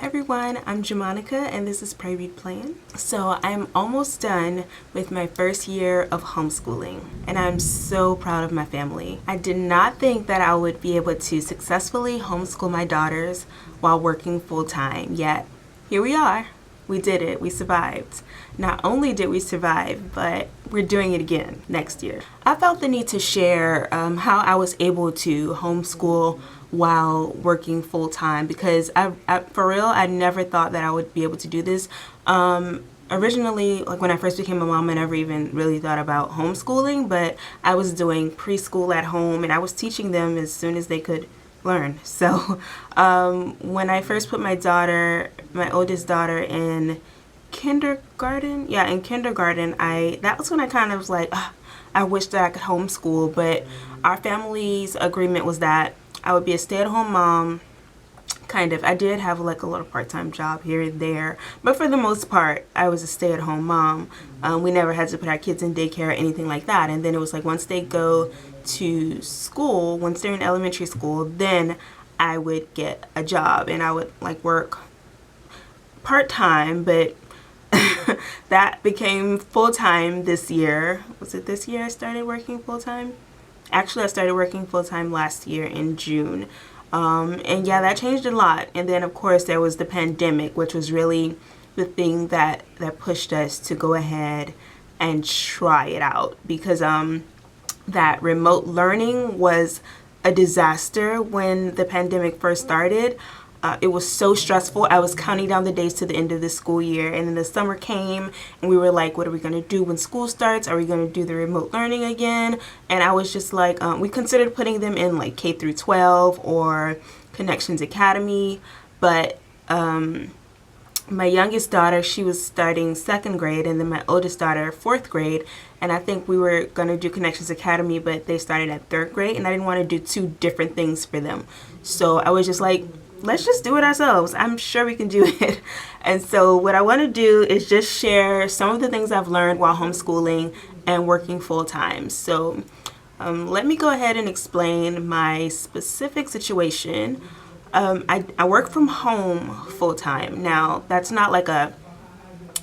Hi everyone, I'm Jamonica and this is prayreadplan. So I'm almost done with my first year of homeschooling and I'm so proud of my family. I did not think that I would be able to successfully homeschool my daughters while working full-time, yet here we are. We did it. We survived. Not only did we survive, but we're doing it again next year. I felt the need to share how I was able to homeschool while working full time because for real, I never thought that I would be able to do this. Originally, like when I first became a mom, I never even really thought about homeschooling, but I was doing preschool at home and I was teaching them as soon as they could learn. So when I first put my oldest daughter in kindergarten, that was when I kind of was like, I wish that I could homeschool, but our family's agreement was that I would be a stay-at-home mom. Kind of. I did have like a little part-time job here and there, but for the most part, I was a stay-at-home mom. We never had to put our kids in daycare or anything like that. And then it was like once they go to school, once they're in elementary school, then I would get a job and I would like work part-time, but that became full-time this year. Was it this year I started working full-time? Actually, I started working full-time last year in June. And yeah, that changed a lot. And then of course there was the pandemic, which was really the thing that pushed us to go ahead and try it out because that remote learning was a disaster when the pandemic first started. It was so stressful. I was counting down the days to the end of the school year, and then the summer came and we were like, what are we going to do when school starts? Are we going to do the remote learning again? And I was just like, we considered putting them in like K through 12 or Connections Academy, but my youngest daughter, she was starting second grade, and then my oldest daughter, fourth grade, and I think we were going to do Connections Academy, but they started at third grade, and I didn't want to do two different things for them. So I was just like, let's just do it ourselves. I'm sure we can do it. And so what I want to do is just share some of the things I've learned while homeschooling and working full time. So let me go ahead and explain my specific situation. I work from home full time. Now, that's not like a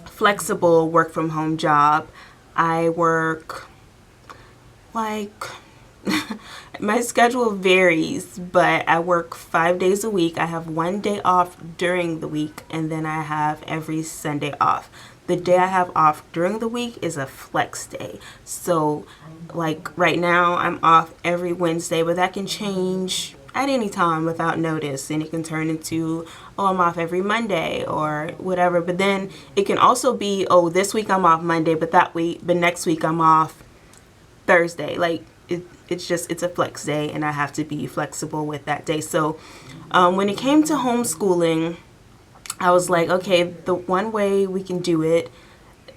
flexible work from home job. I work like my schedule varies, but I work 5 days a week. I have 1 day off during the week, and then I have every Sunday off. The day I have off during the week is a flex day. So like right now I'm off every Wednesday, but that can change at any time without notice, and it can turn into, oh, I'm off every Monday or whatever. But then it can also be, oh, this week I'm off Monday, but next week I'm off Thursday. Like it's a flex day, and I have to be flexible with that day. So when it came to homeschooling, I was like, okay, the one way we can do it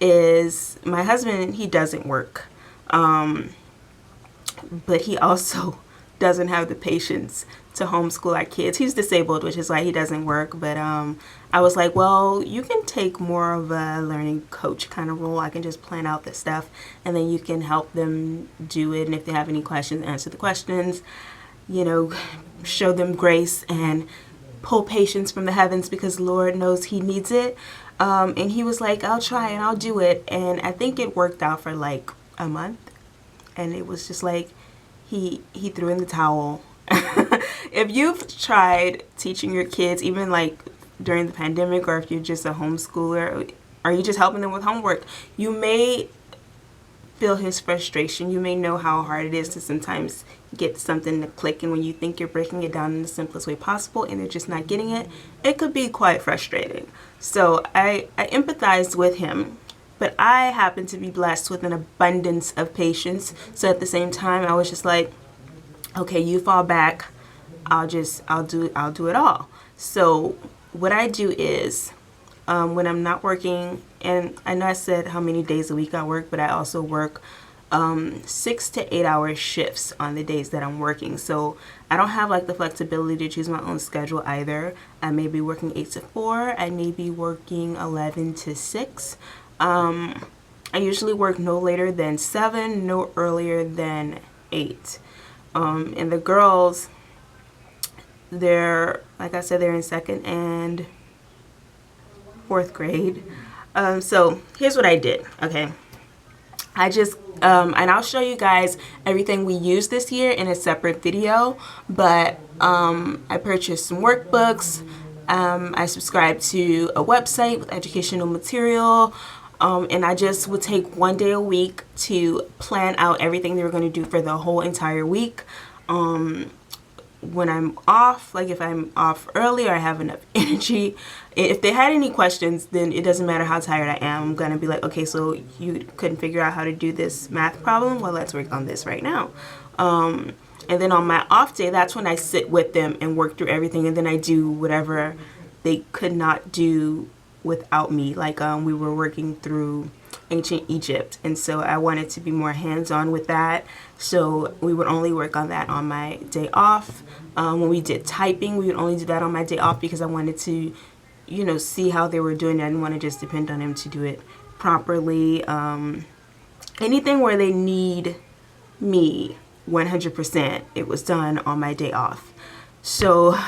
is my husband, he doesn't work, but he also doesn't have the patience to homeschool our kids. He's disabled, which is why he doesn't work. But I was like, well, you can take more of a learning coach kind of role. I can just plan out the stuff and then you can help them do it. And if they have any questions, answer the questions, show them grace and pull patience from the heavens, because Lord knows he needs it. And he was like, I'll try and I'll do it. And I think it worked out for like a month. And it was just like, he threw in the towel. If you've tried teaching your kids, even like during the pandemic, or if you're just a homeschooler, or you just helping them with homework, you may feel his frustration. You may know how hard it is to sometimes get something to click, and when you think you're breaking it down in the simplest way possible and they're just not getting it, it could be quite frustrating. So I empathized with him. But I happen to be blessed with an abundance of patience. So at the same time, I was just like, okay, you fall back. I'll do it all. So what I do is when I'm not working, and I know I said how many days a week I work, but I also work 6 to 8 hour shifts on the days that I'm working. So I don't have like the flexibility to choose my own schedule either. I may be working 8 to 4. I may be working 11 to 6. I usually work no later than 7, no earlier than 8. And the girls, they're, like I said, they're in second and 4th grade. So here's what I did. Okay, I just and I'll show you guys everything we used this year in a separate video, but I purchased some workbooks. I subscribed to a website with educational material, and I just would take one day a week to plan out everything they were going to do for the whole entire week. When I'm off, like if I'm off early or I have enough energy, if they had any questions, then it doesn't matter how tired I am. I'm gonna be like, okay, so you couldn't figure out how to do this math problem? Well, let's work on this right now. And then on my off day, that's when I sit with them and work through everything, and then I do whatever they could not do without me. Like we were working through ancient Egypt, and so I wanted to be more hands-on with that, so we would only work on that on my day off. When we did typing, we would only do that on my day off because I wanted to, you know, see how they were doing it. I didn't want to just depend on them to do it properly. Anything where they need me 100%, it was done on my day off. So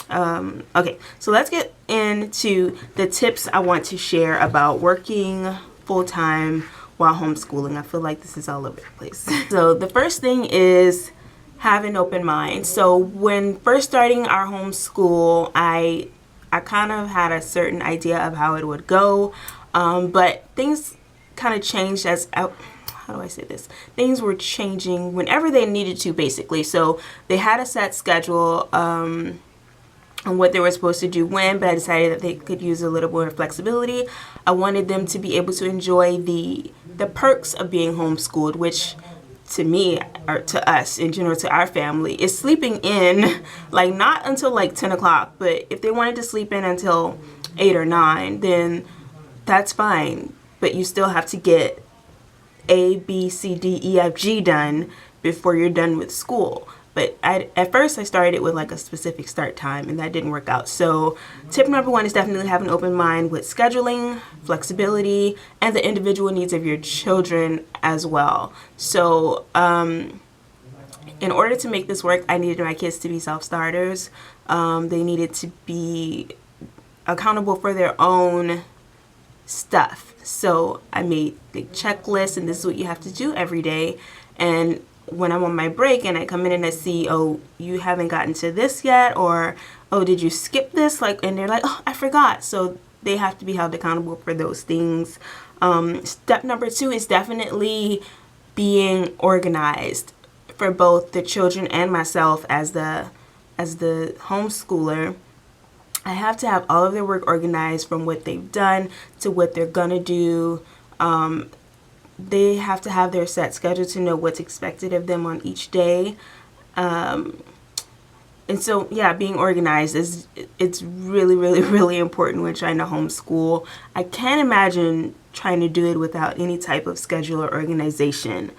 okay, so let's get into the tips I want to share about working full-time while homeschooling. I feel like this is all over the place. So the first thing is have an open mind. So when first starting our homeschool, I kind of had a certain idea of how it would go, but things kind of changed as how do I say this? Things were changing whenever they needed to, basically. So they had a set schedule on what they were supposed to do when, but I decided that they could use a little more flexibility. I wanted them to be able to enjoy the perks of being homeschooled, which to me, or to us in general, to our family, is sleeping in, like not until like 10 o'clock, but if they wanted to sleep in until 8 or 9, then that's fine. But you still have to get A, B, C, D, E, F, G done before you're done with school. But at first I started with like a specific start time, and that didn't work out. So tip number 1 is definitely have an open mind with scheduling, flexibility, and the individual needs of your children as well. So in order to make this work, I needed my kids to be self-starters. They needed to be accountable for their own stuff. So I made the checklist, and this is what you have to do every day. And when I'm on my break and I come in and I see, oh, you haven't gotten to this yet, or oh, did you skip this? Like, and they're like, oh, I forgot. So they have to be held accountable for those things. Step number 2 is definitely being organized for both the children and myself as the homeschooler. I have to have all of their work organized, from what they've done to what they're gonna do. They have to have their set schedule to know what's expected of them on each day. And so, yeah, being organized it's really, really, really important when trying to homeschool. I can't imagine trying to do it without any type of schedule or organization.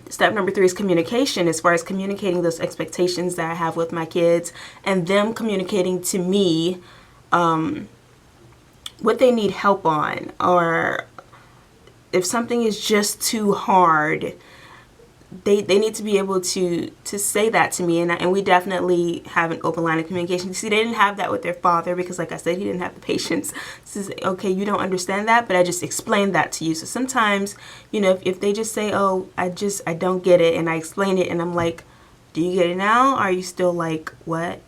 Step number 3 is communication, as far as communicating those expectations that I have with my kids, and them communicating to me what they need help on, or if something is just too hard, they need to be able to say that to me, and we definitely have an open line of communication. You see, they didn't have that with their father because, like I said, he didn't have the patience to say, okay, you don't understand that, but I just explained that to you. So sometimes, you know, if they just say, oh, I don't get it, and I explain it, and I'm like, do you get it now? Are you still like, what?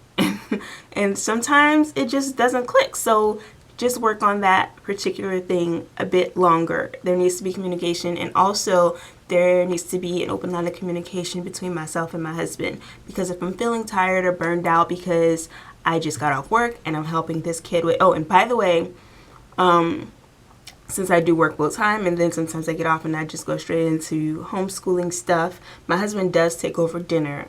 And sometimes it just doesn't click. So just work on that particular thing a bit longer. There needs to be communication, and also there needs to be an open line of communication between myself and my husband, because if I'm feeling tired or burned out because I just got off work and I'm helping this kid with, oh, and by the way, since I do work full time and then sometimes I get off and I just go straight into homeschooling stuff, my husband does take over dinner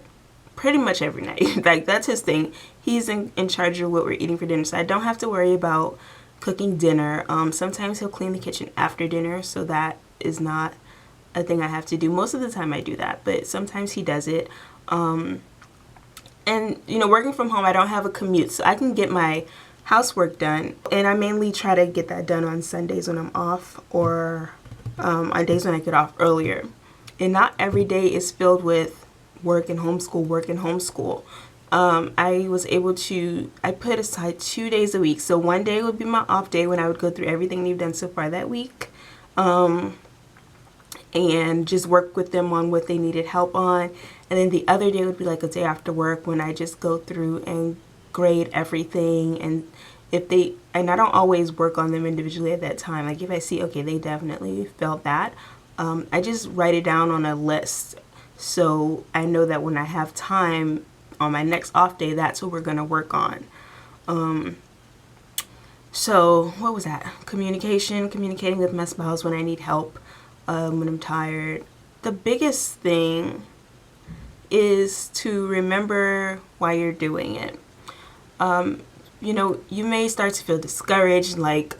pretty much every night. Like, that's his thing. He's in charge of what we're eating for dinner, so I don't have to worry about cooking dinner. Sometimes he'll clean the kitchen after dinner, so that is not a thing I have to do. Most of the time I do that, but sometimes he does it. And you know, working from home, I don't have a commute, so I can get my housework done, and I mainly try to get that done on Sundays when I'm off, or on days when I get off earlier. And not every day is filled with work and homeschool, I was able to, I put aside 2 days a week. So one day would be my off day when I would go through everything they've done so far that week. And just work with them on what they needed help on. And then the other day would be like a day after work when I just go through and grade everything. And and I don't always work on them individually at that time. Like if I see, okay, they definitely felt that, I just write it down on a list. So I know that when I have time on my next off day, that's what we're going to work on. So what was that? Communicating with my spouse when I need help, when I'm tired. The biggest thing is to remember why you're doing it. You know, you may start to feel discouraged, like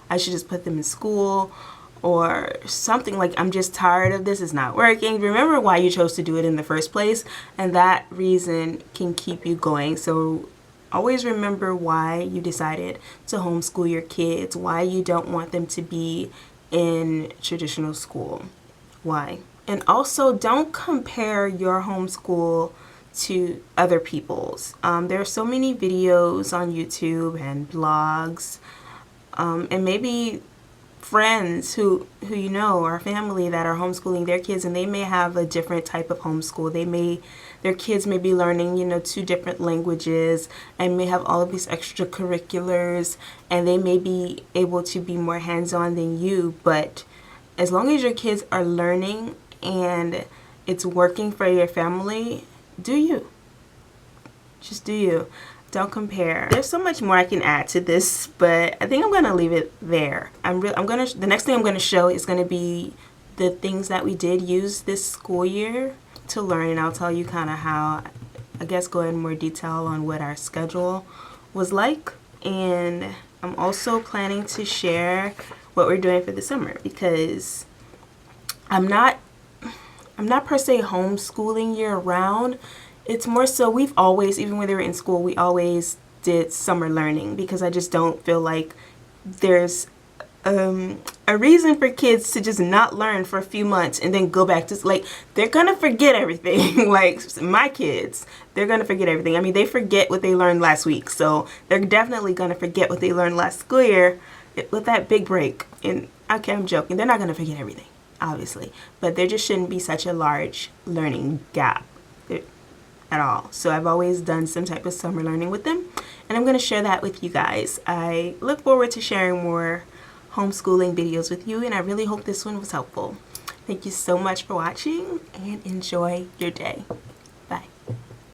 I should just put them in school or something, like I'm just tired of this, it's not working. Remember why you chose to do it in the first place, and that reason can keep you going. So always remember why you decided to homeschool your kids, why you don't want them to be in traditional school, why. And also don't compare your homeschool to other people's. There are so many videos on YouTube and blogs, and maybe friends who you know, or family that are homeschooling their kids, and they may have a different type of homeschool. Their kids may be learning, you know, 2 different languages and may have all of these extracurriculars, and they may be able to be more hands-on than you. But as long as your kids are learning and it's working for your family, do you. Just do you. Don't compare. There's so much more I can add to this, but I think I'm gonna leave it there. The next thing I'm gonna show is gonna be the things that we did use this school year to learn, and I'll tell you kind of how, I guess, go in more detail on what our schedule was like. And I'm also planning to share what we're doing for the summer, because I'm not per se homeschooling year round. It's more so we've always, even when they were in school, we always did summer learning, because I just don't feel like there's a reason for kids to just not learn for a few months and then go back to, like, they're gonna forget everything. Like my kids, they're gonna forget everything. I mean, they forget what they learned last week, so they're definitely gonna forget what they learned last school year with that big break. And okay, I'm joking, they're not gonna forget everything, obviously, but there just shouldn't be such a large learning gap at all. So I've always done some type of summer learning with them, and I'm going to share that with you guys. I look forward to sharing more homeschooling videos with you, and I really hope this one was helpful. Thank you so much for watching, and enjoy your day.